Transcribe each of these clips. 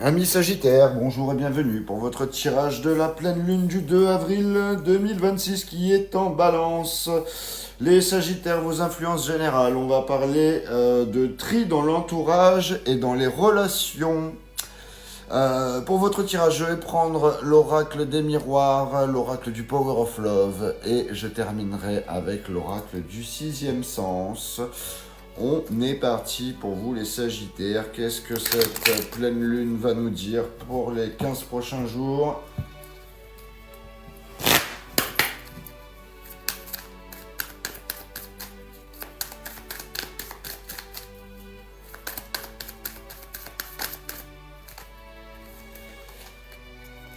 Amis Sagittaires, bonjour et bienvenue pour votre tirage de la pleine lune du 2 avril 2026 qui est en balance. Les Sagittaires, vos influences générales, on va parler de tri dans l'entourage et dans les relations. Pour votre tirage, je vais prendre l'oracle des miroirs, l'oracle du Power of Love et je terminerai avec l'oracle du sixième sens. On est parti pour vous les Sagittaires. Qu'est-ce que cette pleine lune va nous dire pour les 15 prochains jours ?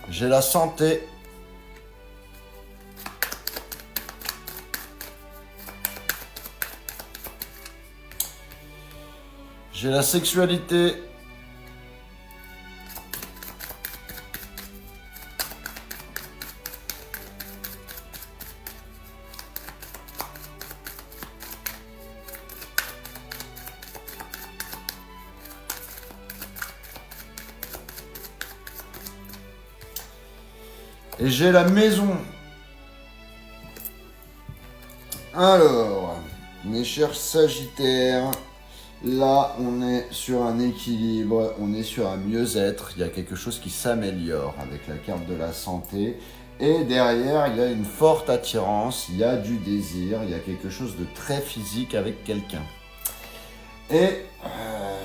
J'ai la santé. J'ai la sexualité. Et j'ai la maison. Alors, mes chers Sagittaires, là on est sur un équilibre, on est sur un mieux-être, il y a quelque chose qui s'améliore avec la carte de la santé. Et derrière, il y a une forte attirance, il y a du désir, il y a quelque chose de très physique avec quelqu'un. Et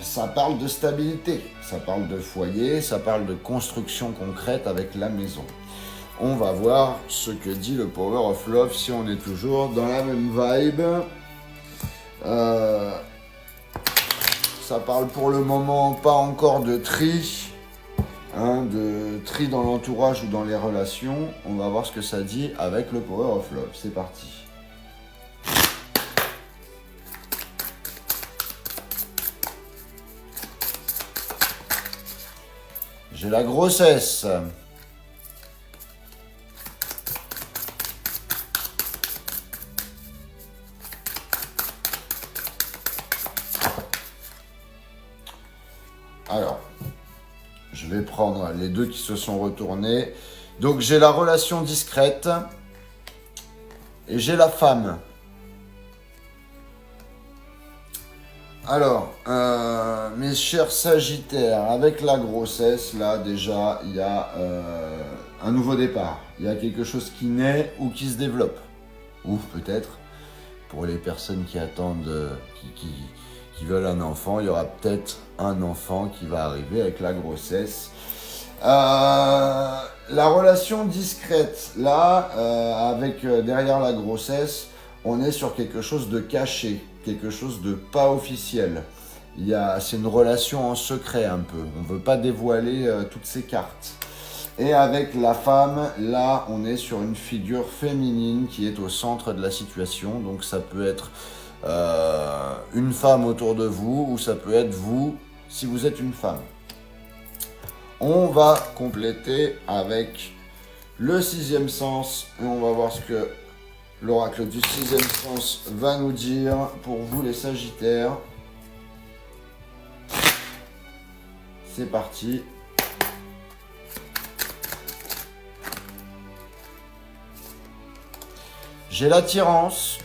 ça parle de stabilité, ça parle de foyer, ça parle de construction concrète avec la maison. On va voir ce que dit le Power of Love si on est toujours dans la même vibe. Ça parle pour le moment pas encore de tri, de tri dans l'entourage ou dans les relations. On va voir ce que ça dit avec le Power of Love. C'est parti. J'ai la grossesse. Alors, je vais prendre les deux qui se sont retournés. Donc, j'ai la relation discrète et j'ai la femme. Alors, mes chers Sagittaires, avec la grossesse, là, déjà, il y a un nouveau départ. Il y a quelque chose qui naît ou qui se développe. Ou peut-être, pour les personnes qui attendent, qui veulent un enfant, il y aura peut-être un enfant qui va arriver avec la grossesse. La relation discrète, là, avec derrière la grossesse, on est sur quelque chose de caché, quelque chose de pas officiel. C'est une relation en secret un peu, on ne veut pas dévoiler toutes ces cartes. Et avec la femme, là, on est sur une figure féminine qui est au centre de la situation, donc ça peut être une femme autour de vous, ou ça peut être vous, si vous êtes une femme. On va compléter avec le sixième sens, et on va voir ce que l'oracle du sixième sens va nous dire pour vous les Sagittaires. C'est parti. J'ai l'attirance.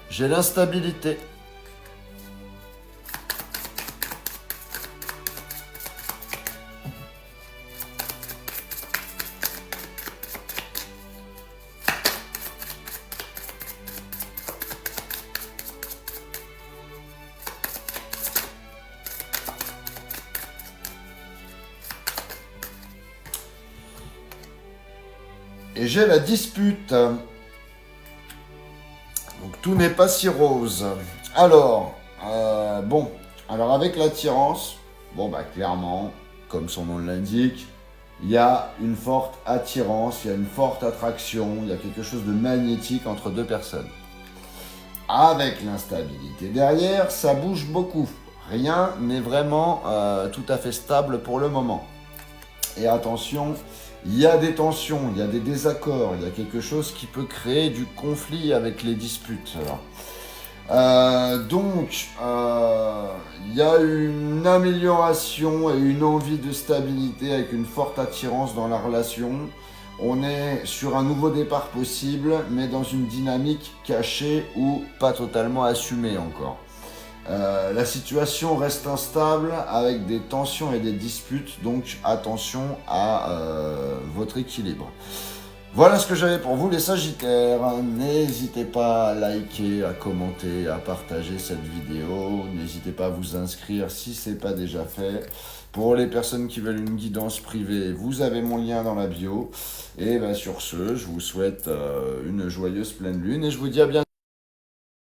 J'ai l'instabilité. Et j'ai la dispute. Donc tout n'est pas si rose. Alors, alors avec l'attirance, clairement, comme son nom l'indique, il y a une forte attirance, il y a une forte attraction, il y a quelque chose de magnétique entre deux personnes. Avec l'instabilité derrière, ça bouge beaucoup. Rien n'est vraiment tout à fait stable pour le moment. Et attention, il y a des tensions, il y a des désaccords, il y a quelque chose qui peut créer du conflit avec les disputes. Il y a une amélioration et une envie de stabilité avec une forte attirance dans la relation. On est sur un nouveau départ possible, mais dans une dynamique cachée ou pas totalement assumée encore. La situation reste instable avec des tensions et des disputes, donc attention à votre équilibre. Voilà ce que j'avais pour vous les Sagittaires. N'hésitez pas à liker, à commenter, à partager cette vidéo. N'hésitez pas à vous inscrire si ce n'est pas déjà fait. Pour les personnes qui veulent une guidance privée, vous avez mon lien dans la bio. Et sur ce, je vous souhaite une joyeuse pleine lune et je vous dis à bientôt.